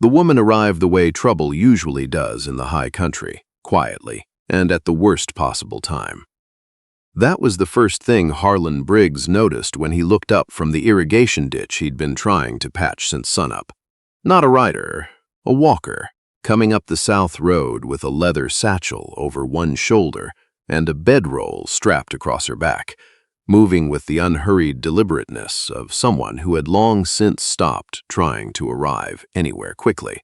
The woman arrived the way trouble usually does in the high country, quietly, and at the worst possible time. That was the first thing Harlan Briggs noticed when he looked up from the irrigation ditch he'd been trying to patch since sunup. Not a rider, a walker, coming up the south road with a leather satchel over one shoulder and a bedroll strapped across her back, moving with the unhurried deliberateness of someone who had long since stopped trying to arrive anywhere quickly.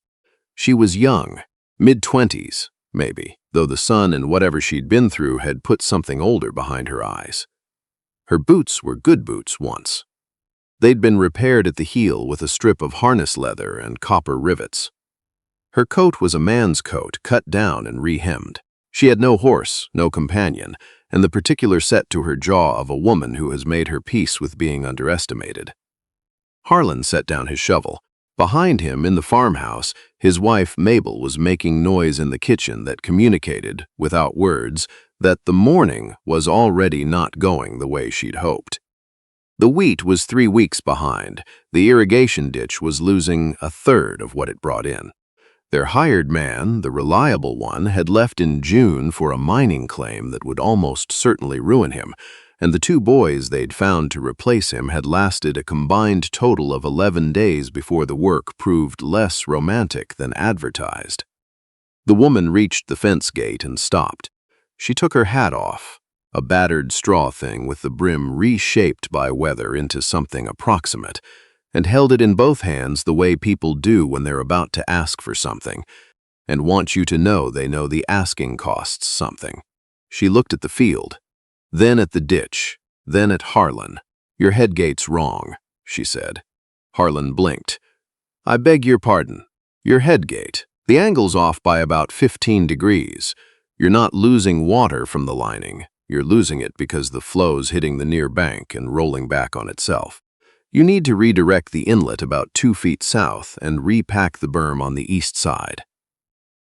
She was young, mid-20s, maybe, though the sun and whatever she'd been through had put something older behind her eyes. Her boots were good boots once. They'd been repaired at the heel with a strip of harness leather and copper rivets. Her coat was a man's coat, cut down and re-hemmed. She had no horse, no companion, and the particular set to her jaw of a woman who has made her peace with being underestimated. Harlan set down his shovel. Behind him, in the farmhouse, his wife Mabel was making noise in the kitchen that communicated, without words, that the morning was already not going the way she'd hoped. The wheat was 3 weeks behind. The irrigation ditch was losing a third of what it brought in. Their hired man, the reliable one, had left in June for a mining claim that would almost certainly ruin him, and the 2 boys they'd found to replace him had lasted a combined total of 11 days before the work proved less romantic than advertised. The woman reached the fence gate and stopped. She took her hat off, a battered straw thing with the brim reshaped by weather into something approximate, and held it in both hands the way people do when they're about to ask for something, and want you to know they know the asking costs something. She looked at the field, then at the ditch, then at Harlan. "Your headgate's wrong," she said. Harlan blinked. "I beg your pardon. Your headgate. The angle's off by about 15 degrees. You're not losing water from the lining. You're losing it because the flow's hitting the near bank and rolling back on itself. You need to redirect the inlet about 2 feet south and repack the berm on the east side."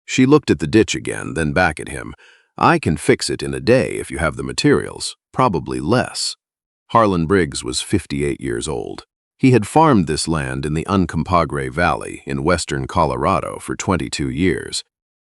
She looked at the ditch again, then back at him. "I can fix it in a day if you have the materials, probably less." Harlan Briggs was 58 years old. He had farmed this land in the Uncompahgre Valley in western Colorado for 22 years.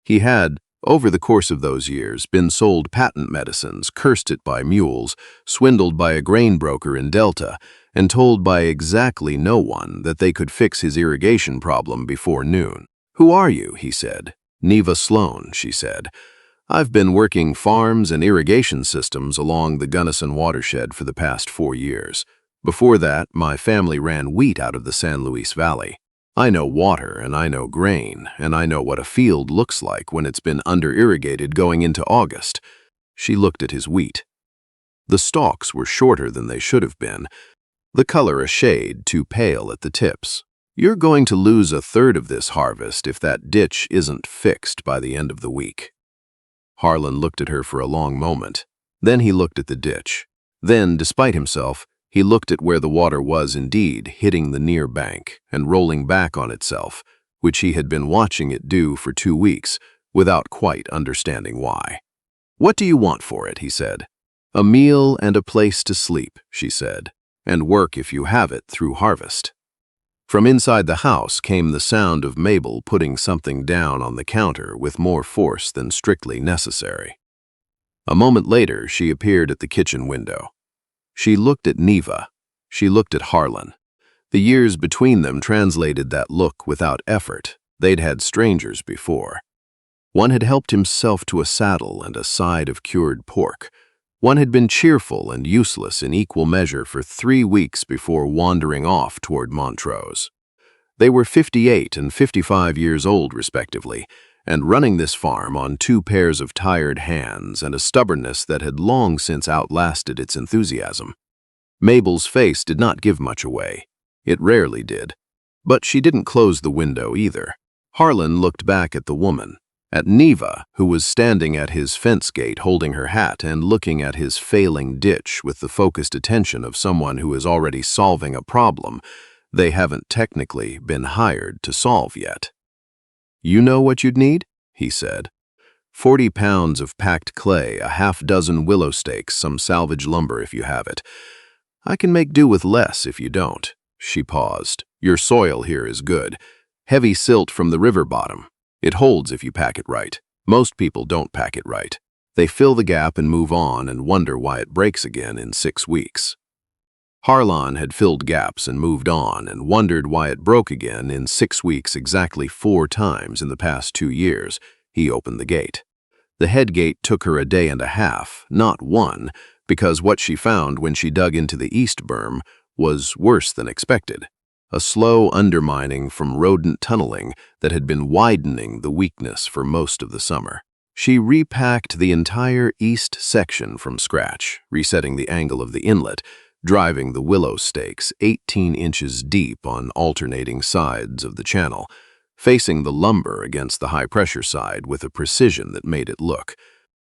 He had, over the course of those years, been sold patent medicines, cursed it by mules, swindled by a grain broker in Delta, and told by exactly no one that they could fix his irrigation problem before noon. "Who are you?" he said. "Neva Sloan," she said. "I've been working farms and irrigation systems along the Gunnison watershed for the past 4 years. Before that, my family ran wheat out of the San Luis Valley. I know water, and I know grain, and I know what a field looks like when it's been under-irrigated going into August." She looked at his wheat. The stalks were shorter than they should have been, the color a shade too pale at the tips. "You're going to lose a third of this harvest if that ditch isn't fixed by the end of the week." Harlan looked at her for a long moment. Then he looked at the ditch. Then, despite himself, he looked at where the water was indeed hitting the near bank and rolling back on itself, which he had been watching it do for 2 weeks, without quite understanding why. "What do you want for it?" he said. "A meal and a place to sleep," she said, "and work if you have it through harvest." From inside the house came the sound of Mabel putting something down on the counter with more force than strictly necessary. A moment later, she appeared at the kitchen window. She looked at Neva. She looked at Harlan. The years between them translated that look without effort. They'd had strangers before. One had helped himself to a saddle and a side of cured pork. One had been cheerful and useless in equal measure for 3 weeks before wandering off toward Montrose. They were 58 and 55 years old, respectively, and running this farm on 2 pairs of tired hands and a stubbornness that had long since outlasted its enthusiasm. Mabel's face did not give much away. It rarely did. But she didn't close the window either. Harlan looked back at the woman, at Neva, who was standing at his fence gate holding her hat and looking at his failing ditch with the focused attention of someone who is already solving a problem they haven't technically been hired to solve yet. "You know what you'd need?" he said. 40 pounds of packed clay, a half-dozen willow stakes, some salvage lumber if you have it. I can make do with less if you don't." She paused. "Your soil here is good. Heavy silt from the river bottom. It holds if you pack it right. Most people don't pack it right. They fill the gap and move on and wonder why it breaks again in 6 weeks. Harlan had filled gaps and moved on and wondered why it broke again in 6 weeks exactly 4 times in the past 2 years. He opened the gate. The head gate took her a day and a half, not 1, because what she found when she dug into the east berm was worse than expected. A slow undermining from rodent tunneling that had been widening the weakness for most of the summer. She repacked the entire east section from scratch, resetting the angle of the inlet, driving the willow stakes 18 inches deep on alternating sides of the channel, facing the lumber against the high-pressure side with a precision that made it look,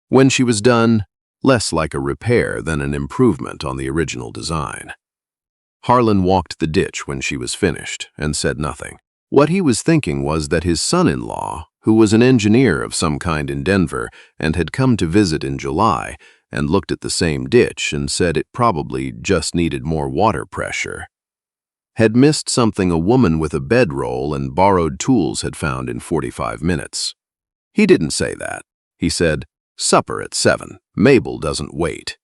when she was done, less like a repair than an improvement on the original design. Harlan walked the ditch when she was finished and said nothing. What he was thinking was that his son-in-law, who was an engineer of some kind in Denver and had come to visit in July and looked at the same ditch and said it probably just needed more water pressure, had missed something a woman with a bedroll and borrowed tools had found in 45 minutes. He didn't say that. He said, "Supper at 7. Mabel doesn't wait."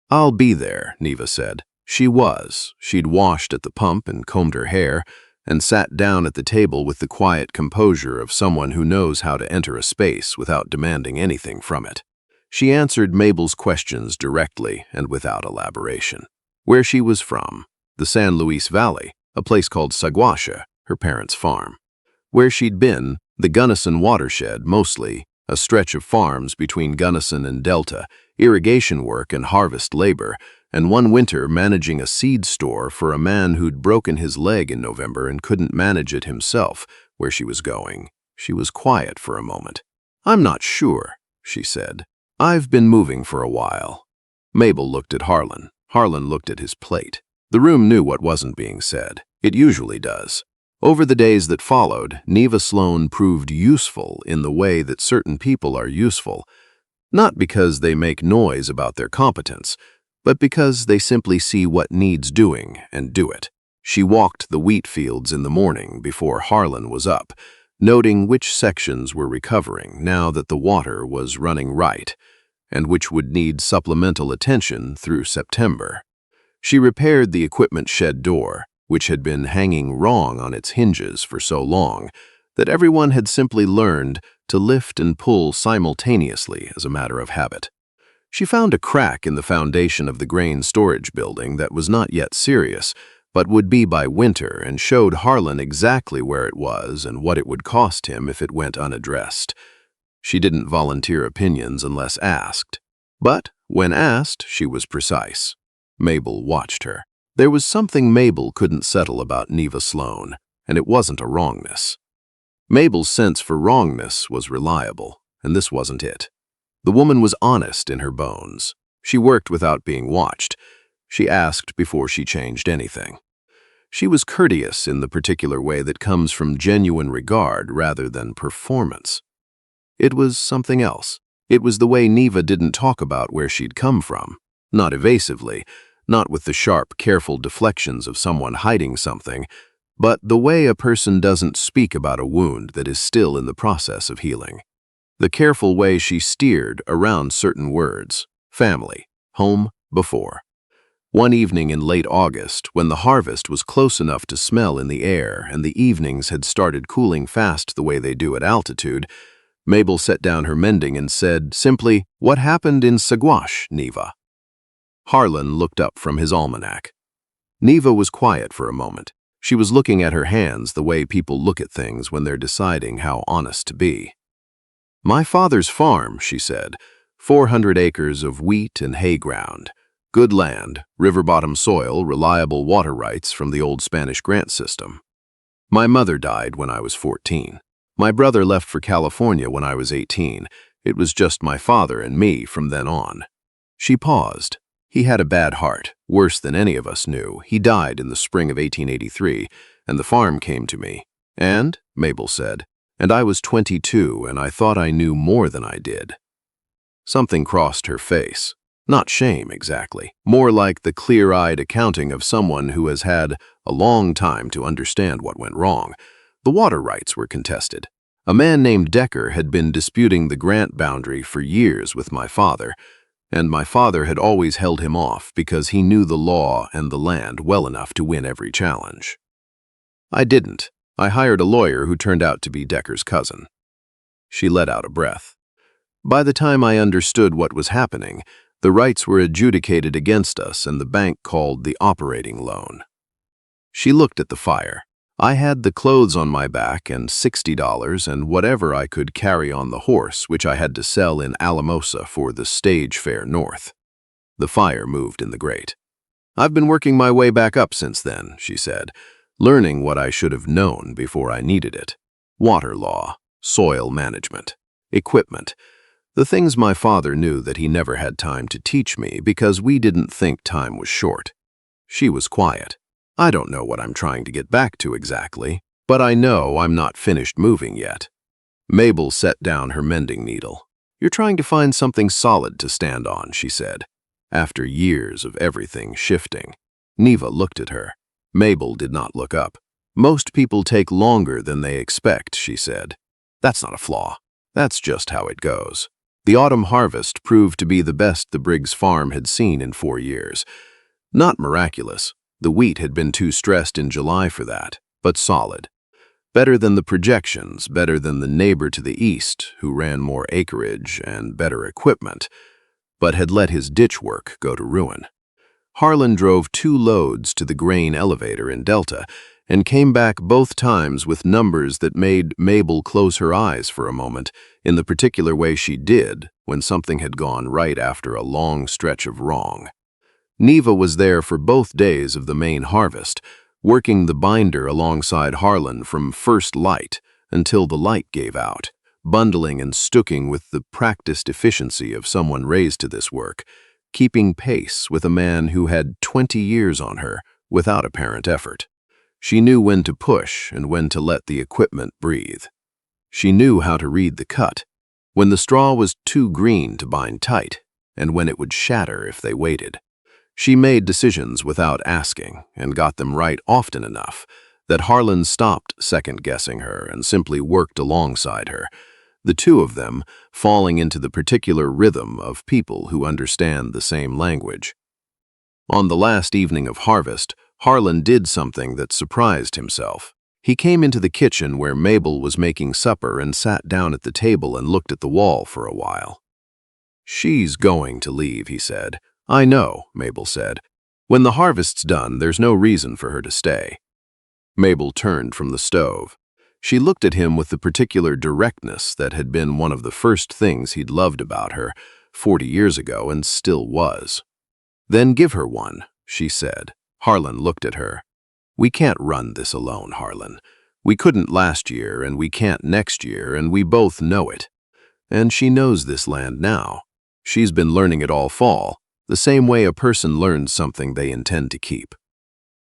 "I'll be there," Neva said. She was. She'd washed at the pump and combed her hair and sat down at the table with the quiet composure of someone who knows how to enter a space without demanding anything from it. She answered Mabel's questions directly and without elaboration. Where she was from, the San Luis Valley, a place called Saguache, her parents' farm. Where she'd been, the Gunnison watershed mostly, a stretch of farms between Gunnison and Delta, irrigation work and harvest labor, and one winter managing a seed store for a man who'd broken his leg in November and couldn't manage it himself. Where she was going. She was quiet for a moment. "I'm not sure," she said. "I've been moving for a while." Mabel looked at Harlan. Harlan looked at his plate. The room knew what wasn't being said. It usually does. Over the days that followed, Neva Sloan proved useful in the way that certain people are useful, not because they make noise about their competence, but because they simply see what needs doing and do it. She walked the wheat fields in the morning before Harlan was up, noting which sections were recovering now that the water was running right, and which would need supplemental attention through September. She repaired the equipment shed door, which had been hanging wrong on its hinges for so long that everyone had simply learned to lift and pull simultaneously as a matter of habit. She found a crack in the foundation of the grain storage building that was not yet serious, but would be by winter, and showed Harlan exactly where it was and what it would cost him if it went unaddressed. She didn't volunteer opinions unless asked, but when asked, she was precise. Mabel watched her. There was something Mabel couldn't settle about Neva Sloan, and it wasn't a wrongness. Mabel's sense for wrongness was reliable, and this wasn't it. The woman was honest in her bones. She worked without being watched. She asked before she changed anything. She was courteous in the particular way that comes from genuine regard rather than performance. It was something else. It was the way Neva didn't talk about where she'd come from, not evasively, not with the sharp, careful deflections of someone hiding something, but the way a person doesn't speak about a wound that is still in the process of healing. The careful way she steered around certain words: family, home, before. One evening in late August, when the harvest was close enough to smell in the air and the evenings had started cooling fast the way they do at altitude, Mabel set down her mending and said simply, "What happened in Saguache, Neva?" Harlan looked up from his almanac. Neva was quiet for a moment. She was looking at her hands the way people look at things when they're deciding how honest to be. "My father's farm," she said, 400 acres of wheat and hay ground. Good land, river-bottom soil, reliable water rights from the old Spanish grant system. My mother died when I was 14. My brother left for California when I was 18. It was just my father and me from then on." She paused. "He had a bad heart, worse than any of us knew. He died in the spring of 1883, and the farm came to me. And," Mabel said, "and I was 22, and I thought I knew more than I did." Something crossed her face. Not shame, exactly. More like the clear-eyed accounting of someone who has had a long time to understand what went wrong, The water rights were contested. A man named Decker had been disputing the grant boundary for years with my father, and my father had always held him off because he knew the law and the land well enough to win every challenge. I didn't. I hired a lawyer who turned out to be Decker's cousin. She let out a breath. By the time I understood what was happening, the rights were adjudicated against us and the bank called the operating loan. She looked at the fire. I had the clothes on my back and $60 and whatever I could carry on the horse, which I had to sell in Alamosa for the stage fare north. The fire moved in the grate. "I've been working my way back up since then," she said, learning what I should have known before I needed it. Water law, soil management, equipment, the things my father knew that he never had time to teach me because we didn't think time was short. She was quiet. "I don't know what I'm trying to get back to exactly, but I know I'm not finished moving yet." Mabel set down her mending needle. "You're trying to find something solid to stand on," she said, after years of everything shifting. Neva looked at her. Mabel did not look up. "Most people take longer than they expect," she said. "That's not a flaw. That's just how it goes." The autumn harvest proved to be the best the Briggs farm had seen in 4 years. Not miraculous. The wheat had been too stressed in July for that, but solid. Better than the projections, better than the neighbor to the east, who ran more acreage and better equipment, but had let his ditch work go to ruin. Harlan drove 2 loads to the grain elevator in Delta and came back both times with numbers that made Mabel close her eyes for a moment, in the particular way she did when something had gone right after a long stretch of wrong. Neva was there for both days of the main harvest, working the binder alongside Harlan from first light until the light gave out, bundling and stooking with the practiced efficiency of someone raised to this work, keeping pace with a man who had 20 years on her without apparent effort. She knew when to push and when to let the equipment breathe. She knew how to read the cut, when the straw was too green to bind tight, and when it would shatter if they waited. She made decisions without asking and got them right often enough that Harlan stopped second-guessing her and simply worked alongside her, the two of them falling into the particular rhythm of people who understand the same language. On the last evening of harvest, Harlan did something that surprised himself. He came into the kitchen where Mabel was making supper and sat down at the table and looked at the wall for a while. "She's going to leave," he said. "I know," Mabel said. "When the harvest's done, there's no reason for her to stay." Mabel turned from the stove. She looked at him with the particular directness that had been one of the first things he'd loved about her 40 years ago and still was. "Then give her one," she said. Harlan looked at her. "We can't run this alone, Harlan. We couldn't last year, and we can't next year, and we both know it. And she knows this land now. She's been learning it all fall, the same way a person learns something they intend to keep."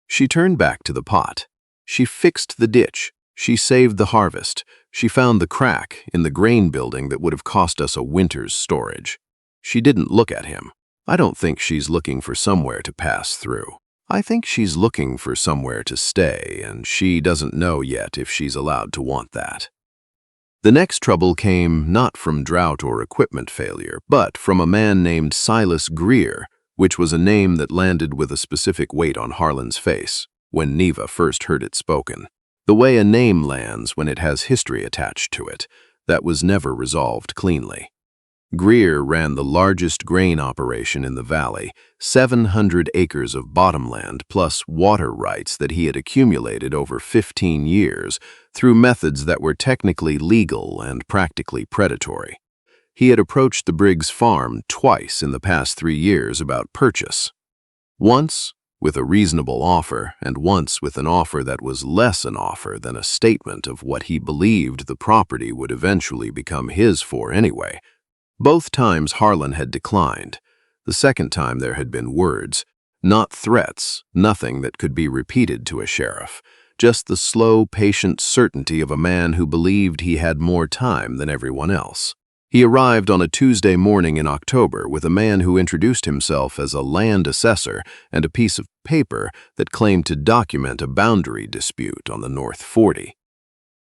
She turned back to the pot. She fixed the ditch. She saved the harvest. She found the crack in the grain building that would have cost us a winter's storage. She didn't look at him. "I don't think she's looking for somewhere to pass through. I think she's looking for somewhere to stay, and she doesn't know yet if she's allowed to want that." The next trouble came not from drought or equipment failure, but from a man named Silas Greer, which was a name that landed with a specific weight on Harlan's face when Neva first heard it spoken. The way a name lands when it has history attached to it, that was never resolved cleanly. Greer ran the largest grain operation in the valley, 700 acres of bottomland plus water rights that he had accumulated over 15 years through methods that were technically legal and practically predatory. He had approached the Briggs farm twice in the past 3 years about purchase. Once with a reasonable offer, and once with an offer that was less an offer than a statement of what he believed the property would eventually become his for anyway. Both times Harlan had declined. The second time there had been words, not threats, nothing that could be repeated to a sheriff, just the slow, patient certainty of a man who believed he had more time than everyone else. He arrived on a Tuesday morning in October with a man who introduced himself as a land assessor and a piece of paper that claimed to document a boundary dispute on the North 40.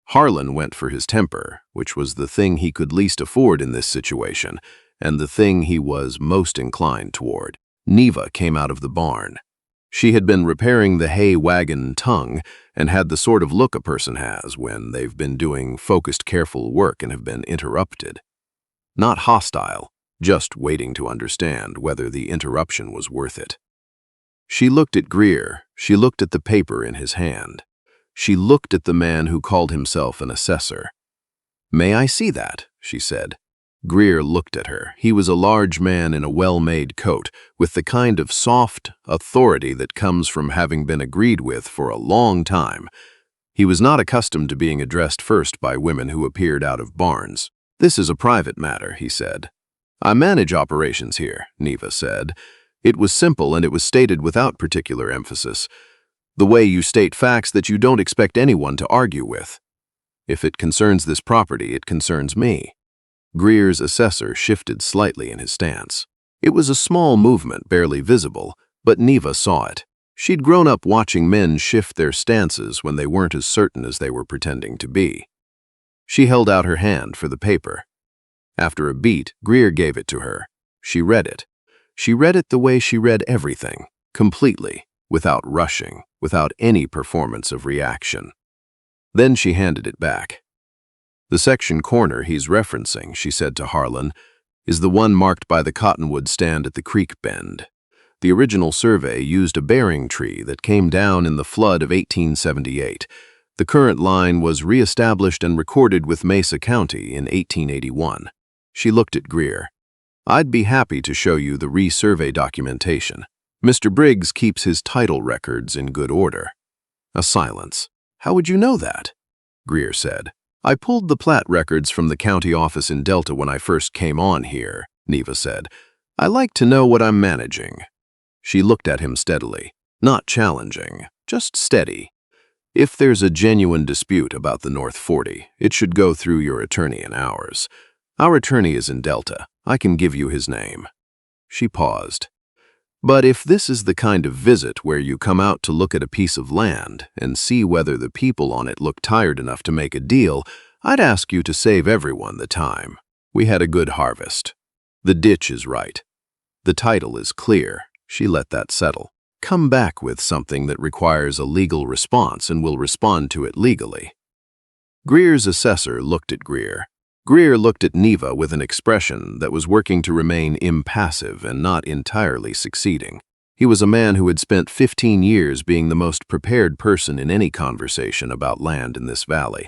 Harlan went for his temper, which was the thing he could least afford in this situation, and the thing he was most inclined toward. Neva came out of the barn. She had been repairing the hay wagon tongue and had the sort of look a person has when they've been doing focused, careful work and have been interrupted. Not hostile, just waiting to understand whether the interruption was worth it. She looked at Greer. She looked at the paper in his hand. She looked at the man who called himself an assessor. "May I see that?" she said. Greer looked at her. He was a large man in a well-made coat, with the kind of soft authority that comes from having been agreed with for a long time. He was not accustomed to being addressed first by women who appeared out of barns. "This is a private matter," he said. "I manage operations here," Neva said. It was simple and it was stated without particular emphasis. The way you state facts that you don't expect anyone to argue with. "If it concerns this property, it concerns me." Greer's assessor shifted slightly in his stance. It was a small movement, barely visible, but Neva saw it. She'd grown up watching men shift their stances when they weren't as certain as they were pretending to be. She held out her hand for the paper. After a beat, Greer gave it to her. She read it. She read it the way she read everything, completely, without rushing, without any performance of reaction. Then she handed it back. "The section corner he's referencing," she said to Harlan, "is the one marked by the cottonwood stand at the creek bend. The original survey used a bearing tree that came down in the flood of 1878. The current line was reestablished and recorded with Mesa County in 1881. She looked at Greer. "I'd be happy to show you the resurvey documentation. Mr. Briggs keeps his title records in good order." A silence. "How would you know that?" Greer said. "I pulled the plat records from the county office in Delta when I first came on here," Neva said. "I like to know what I'm managing." She looked at him steadily. Not challenging, just steady. "If there's a genuine dispute about the North 40, it should go through your attorney and ours. Our attorney is in Delta. I can give you his name." She paused. "But if this is the kind of visit where you come out to look at a piece of land and see whether the people on it look tired enough to make a deal, I'd ask you to save everyone the time. We had a good harvest. The ditch is right. The title is clear." She let that settle. "Come back with something that requires a legal response and we'll respond to it legally." Greer's assessor looked at Greer. Greer looked at Neva with an expression that was working to remain impassive and not entirely succeeding. He was a man who had spent 15 years being the most prepared person in any conversation about land in this valley.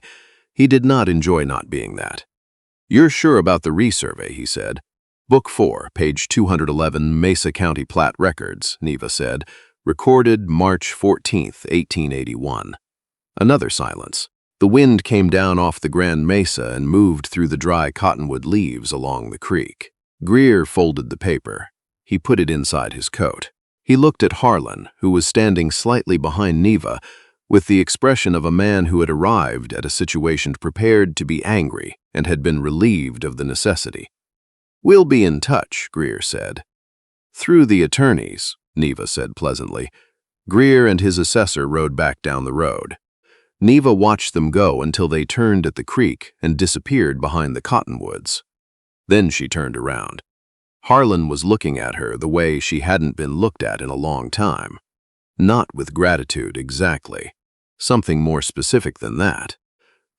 He did not enjoy not being that. "You're sure about the resurvey," he said. "Book 4, page 211, Mesa County Plat Records," Neva said. "Recorded March 14th, 1881. Another silence. The wind came down off the Grand Mesa and moved through the dry cottonwood leaves along the creek. Greer folded the paper. He put it inside his coat. He looked at Harlan, who was standing slightly behind Neva, with the expression of a man who had arrived at a situation prepared to be angry and had been relieved of the necessity. "We'll be in touch," Greer said. "Through the attorneys," Neva said pleasantly. Greer and his assessor rode back down the road. Neva watched them go until they turned at the creek and disappeared behind the cottonwoods. Then she turned around. Harlan was looking at her the way she hadn't been looked at in a long time. Not with gratitude, exactly. Something more specific than that.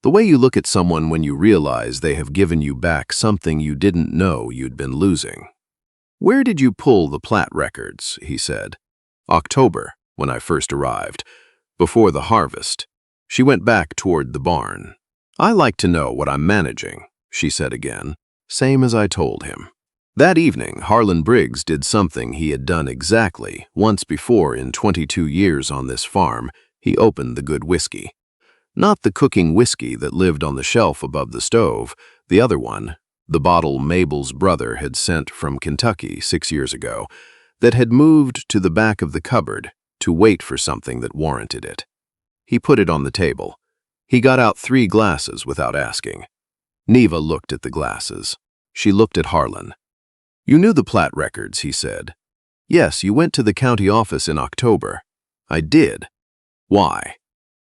The way you look at someone when you realize they have given you back something you didn't know you'd been losing. "Where did you pull the plat records?" he said. "October, when I first arrived. Before the harvest." She went back toward the barn. "I like to know what I'm managing," she said again, same as I told him. That evening, Harlan Briggs did something he had done exactly once before in 22 years on this farm. He opened the good whiskey. Not the cooking whiskey that lived on the shelf above the stove, the other one, the bottle Mabel's brother had sent from Kentucky 6 years ago, that had moved to the back of the cupboard to wait for something that warranted it. He put it on the table. He got out 3 glasses without asking. Neva looked at the glasses. She looked at Harlan. "You knew the plat records," he said. "Yes, you went to the county office in October." "I did." "Why?"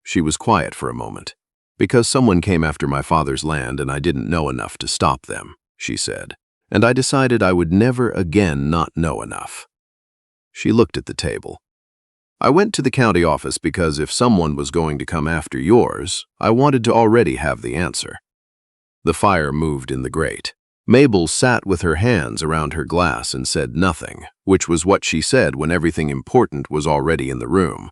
She was quiet for a moment. Because someone came after my father's land and I didn't know enough to stop them, she said. And I decided I would never again not know enough. She looked at the table. I went to the county office because if someone was going to come after yours, I wanted to already have the answer. The fire moved in the grate. Mabel sat with her hands around her glass and said nothing, which was what she said when everything important was already in the room.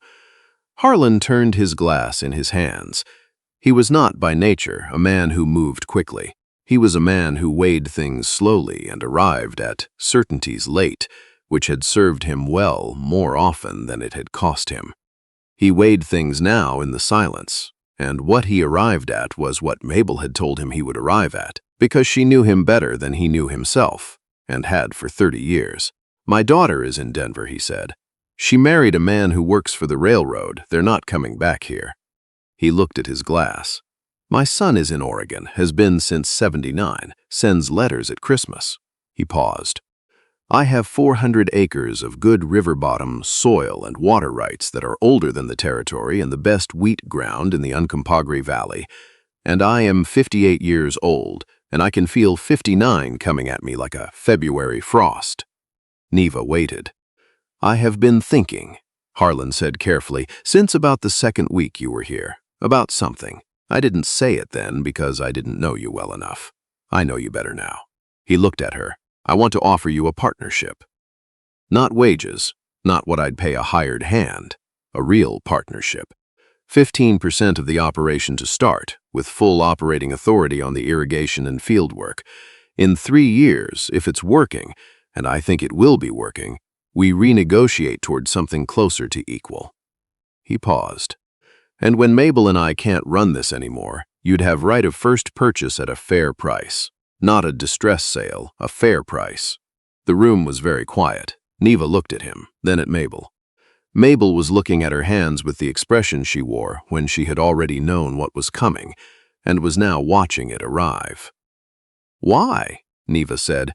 Harlan turned his glass in his hands. He was not by nature a man who moved quickly. He was a man who weighed things slowly and arrived at certainties late, which had served him well more often than it had cost him. He weighed things now in the silence, and what he arrived at was what Mabel had told him he would arrive at, because she knew him better than he knew himself, and had for 30 years. My daughter is in Denver, he said. She married a man who works for the railroad. They're not coming back here. He looked at his glass. My son is in Oregon, has been since '79, sends letters at Christmas. He paused. I have 400 acres of good river bottom soil and water rights that are older than the territory and the best wheat ground in the Uncompahgre Valley. And I am 58 years old, and I can feel 59 coming at me like a February frost. Neva waited. I have been thinking, Harlan said carefully, since about the second week you were here, about something. I didn't say it then because I didn't know you well enough. I know you better now. He looked at her. I want to offer you a partnership. Not wages, not what I'd pay a hired hand, a real partnership. 15% of the operation to start, with full operating authority on the irrigation and field work. In 3 years, if it's working, and I think it will be working, we renegotiate towards something closer to equal. He paused. And when Mabel and I can't run this anymore, you'd have right of first purchase at a fair price. Not a distress sale, a fair price. The room was very quiet. Neva looked at him, then at Mabel. Mabel was looking at her hands with the expression she wore when she had already known what was coming, and was now watching it arrive. Why? Neva said.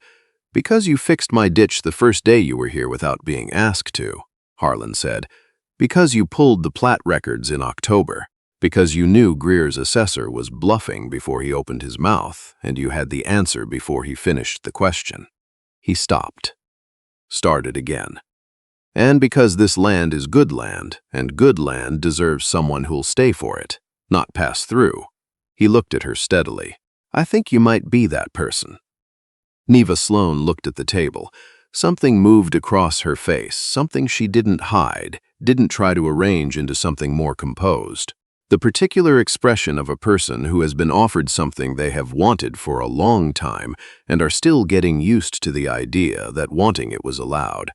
Because you fixed my ditch the first day you were here without being asked to, Harlan said. Because you pulled the plat records in October. Because you knew Greer's assessor was bluffing before he opened his mouth, and you had the answer before he finished the question. He stopped. Started again. And because this land is good land, and good land deserves someone who'll stay for it, not pass through. He looked at her steadily. I think you might be that person. Neva Sloan looked at the table. Something moved across her face, something she didn't hide, didn't try to arrange into something more composed. The particular expression of a person who has been offered something they have wanted for a long time and are still getting used to the idea that wanting it was allowed.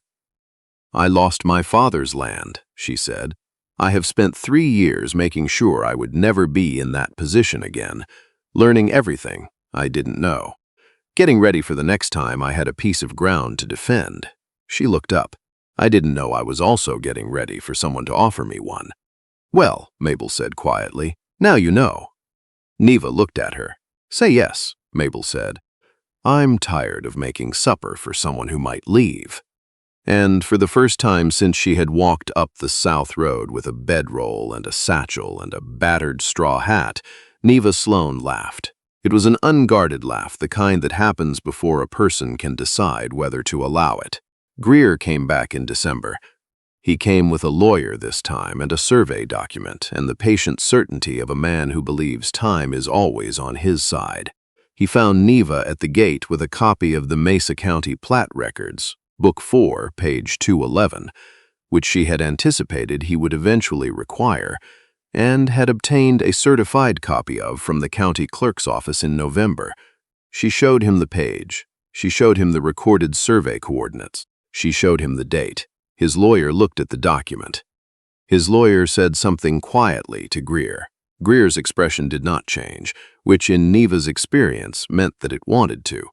I lost my father's land, she said. I have spent 3 years making sure I would never be in that position again, learning everything I didn't know. Getting ready for the next time I had a piece of ground to defend. She looked up. I didn't know I was also getting ready for someone to offer me one. Well, Mabel said quietly, now you know. Neva looked at her. Say yes, Mabel said. I'm tired of making supper for someone who might leave. And for the first time since she had walked up the South Road with a bedroll and a satchel and a battered straw hat, Neva Sloan laughed. It was an unguarded laugh, the kind that happens before a person can decide whether to allow it. Greer came back in December. He came with a lawyer this time and a survey document and the patient certainty of a man who believes time is always on his side. He found Neva at the gate with a copy of the Mesa County Plat Records, Book 4, page 211, which she had anticipated he would eventually require, and had obtained a certified copy of from the county clerk's office in November. She showed him the page. She showed him the recorded survey coordinates. She showed him the date. His lawyer looked at the document. His lawyer said something quietly to Greer. Greer's expression did not change, which in Neva's experience meant that it wanted to.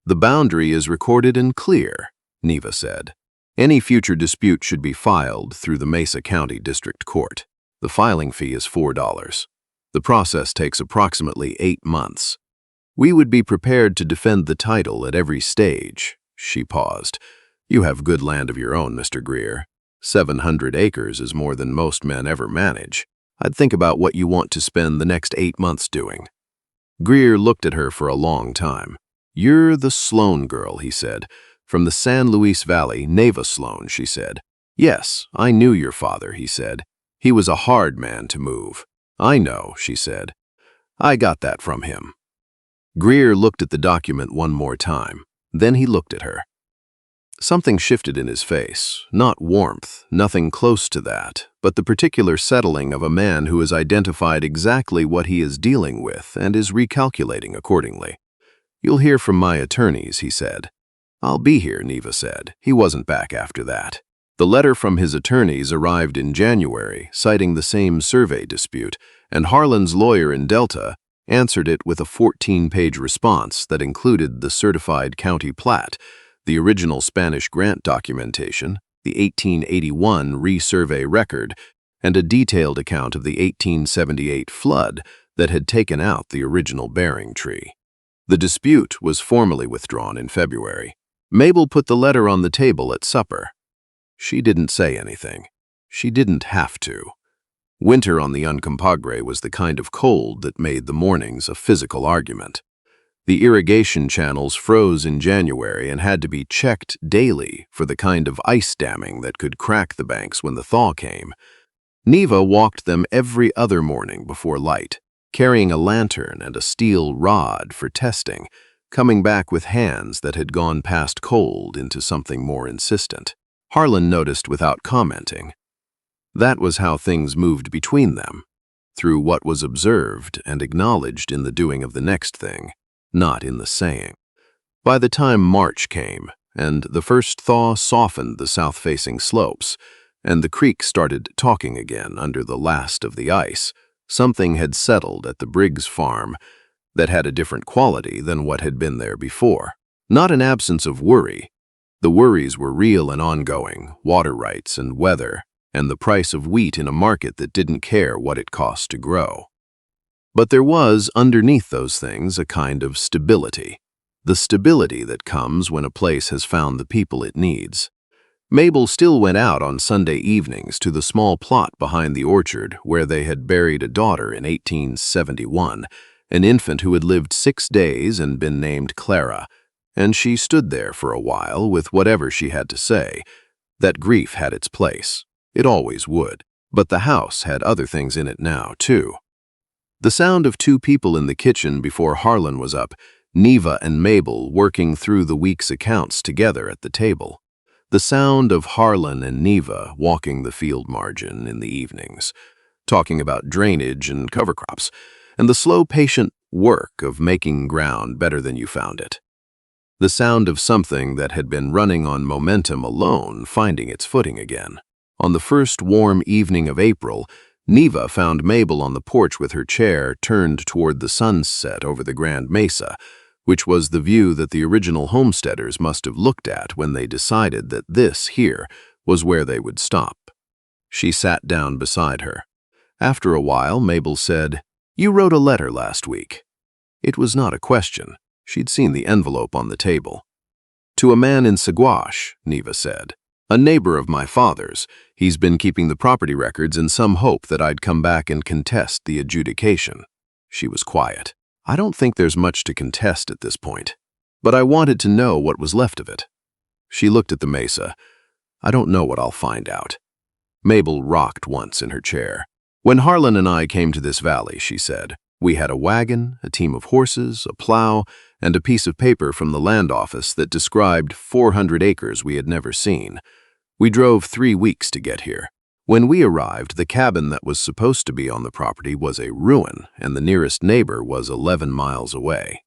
The boundary is recorded and clear, Neva said. Any future dispute should be filed through the Mesa County District Court. The filing fee is $4. The process takes approximately 8 months. We would be prepared to defend the title at every stage. She paused. You have good land of your own, Mr. Greer. 700 acres is more than most men ever manage. I'd think about what you want to spend the next 8 months doing." Greer looked at her for a long time. "You're the Sloan girl," he said. "From the San Luis Valley, Neva Sloan," she said. "Yes, I knew your father," he said. "He was a hard man to move." "I know," she said. "I got that from him." Greer looked at the document one more time. Then he looked at her. Something shifted in his face, not warmth, nothing close to that, but the particular settling of a man who has identified exactly what he is dealing with and is recalculating accordingly. "You'll hear from my attorneys," he said. "I'll be here," Neva said. He wasn't back after that. The letter from his attorneys arrived in January, citing the same survey dispute, and Harlan's lawyer in Delta answered it with a 14-page response that included the certified county plat, the original Spanish grant documentation, the 1881 resurvey record, and a detailed account of the 1878 flood that had taken out the original bearing tree. The dispute was formally withdrawn in February. Mabel put the letter on the table at supper. She didn't say anything. She didn't have to. Winter on the Uncompahgre was the kind of cold that made the mornings a physical argument. The irrigation channels froze in January and had to be checked daily for the kind of ice damming that could crack the banks when the thaw came. Neva walked them every other morning before light, carrying a lantern and a steel rod for testing, coming back with hands that had gone past cold into something more insistent. Harlan noticed without commenting. That was how things moved between them, through what was observed and acknowledged in the doing of the next thing, not in the saying. By the time March came, and the first thaw softened the south-facing slopes, and the creek started talking again under the last of the ice, something had settled at the Briggs farm that had a different quality than what had been there before. Not an absence of worry. The worries were real and ongoing, water rights and weather, and the price of wheat in a market that didn't care what it cost to grow. But there was, underneath those things, a kind of stability. The stability that comes when a place has found the people it needs. Mabel still went out on Sunday evenings to the small plot behind the orchard where they had buried a daughter in 1871, an infant who had lived 6 days and been named Clara, and she stood there for a while with whatever she had to say. That grief had its place. It always would. But the house had other things in it now, too. The sound of 2 people in the kitchen before Harlan was up, Neva and Mabel working through the week's accounts together at the table. The sound of Harlan and Neva walking the field margin in the evenings, talking about drainage and cover crops, and the slow, patient work of making ground better than you found it. The sound of something that had been running on momentum alone finding its footing again. On the first warm evening of April, Neva found Mabel on the porch with her chair turned toward the sunset over the Grand Mesa, which was the view that the original homesteaders must have looked at when they decided that this here was where they would stop. She sat down beside her. After a while, Mabel said, "You wrote a letter last week." It was not a question. She'd seen the envelope on the table. "To a man in Saguache," Neva said. "A neighbor of my father's. He's been keeping the property records in some hope that I'd come back and contest the adjudication." She was quiet. "I don't think there's much to contest at this point, but I wanted to know what was left of it." She looked at the mesa. "I don't know what I'll find out." Mabel rocked once in her chair. "When Harlan and I came to this valley," she said, "we had a wagon, a team of horses, a plow, and a piece of paper from the land office that described 400 acres we had never seen. We drove 3 weeks to get here. When we arrived, the cabin that was supposed to be on the property was a ruin, and the nearest neighbor was 11 miles away."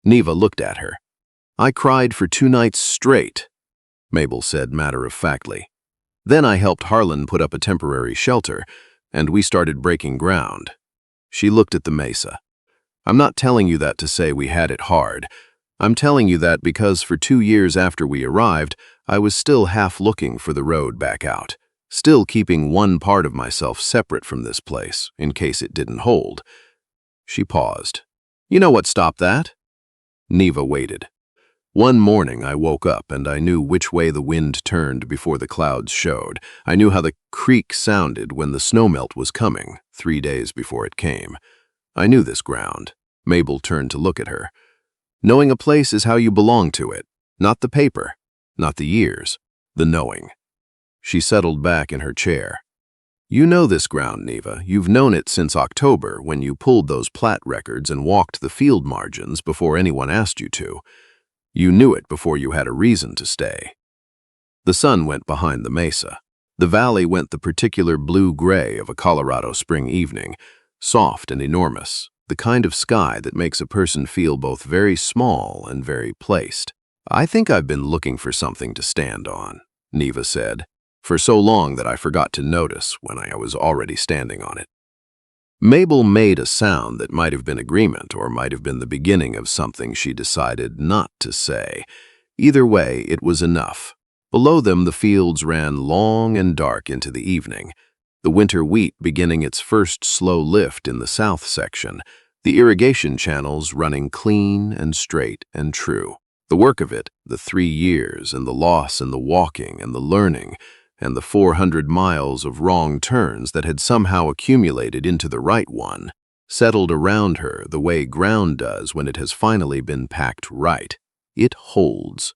Neva looked at her. "I cried for 2 nights straight," Mabel said matter-of-factly. "Then I helped Harlan put up a temporary shelter, and we started breaking ground." She looked at the mesa. "I'm not telling you that to say we had it hard. I'm telling you that because for 2 years after we arrived, I was still half looking for the road back out, still keeping one part of myself separate from this place, in case it didn't hold." She paused. "You know what stopped that?" Neva waited. One morning I woke up and I knew which way the wind turned before the clouds showed. I knew how the creak sounded when the snowmelt was coming, 3 days before it came. I knew this ground. Mabel turned to look at her. Knowing a place is how you belong to it, not the paper, not the years, the knowing. She settled back in her chair. You know this ground, Neva. You've known it since October when you pulled those plat records and walked the field margins before anyone asked you to. You knew it before you had a reason to stay. The sun went behind the mesa. The valley went the particular blue-gray of a Colorado spring evening, soft and enormous, the kind of sky that makes a person feel both very small and very placed. I think I've been looking for something to stand on, Neva said, for so long that I forgot to notice when I was already standing on it. Mabel made a sound that might have been agreement or might have been the beginning of something she decided not to say. Either way, it was enough. Below them, the fields ran long and dark into the evening, the winter wheat beginning its first slow lift in the south section, the irrigation channels running clean and straight and true. The work of it, the 3 years and the loss and the walking and the learning, and the 400 miles of wrong turns that had somehow accumulated into the right one, settled around her the way ground does when it has finally been packed right. It holds.